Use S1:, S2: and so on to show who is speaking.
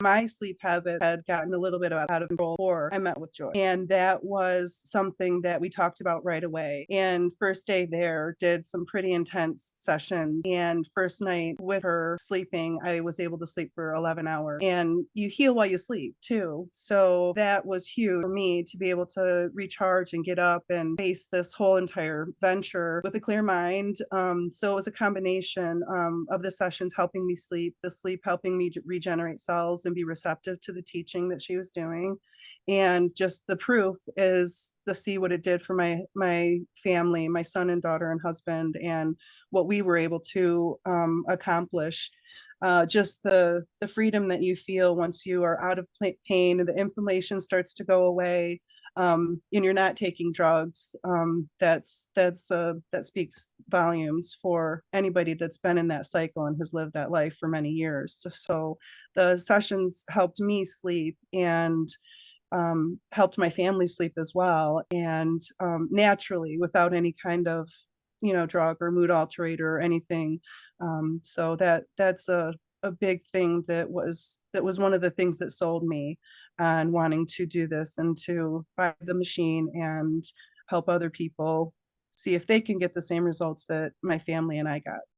S1: my sleep habit had gotten a little bit out of control before I met with Joy. And that was something that we talked about right away. And first day there, did some pretty intense sessions. And first night with her sleeping, I was able to sleep for 11 hours. And you heal while you sleep too. So that was huge for me to be able to recharge and get up and face this whole entire venture with a clear mind. So it was a combination of the sessions helping me sleep, the sleep helping me regenerate cells and be receptive to the teaching that she was doing. And just the proof is to see what it did for my family, my son and daughter and husband, and what we were able to accomplish. Just the freedom that you feel once you are out of pain and the inflammation starts to go away, and you're not taking drugs. That speaks volumes for anybody that's been in that cycle and has lived that life for many years. So the sessions helped me sleep and helped my family sleep as well, and naturally without any kind of drug or mood alterator or anything. So that's a big thing that was one of the things that sold me on wanting to do this and to buy the machine and help other people see if they can get the same results that my family and I got.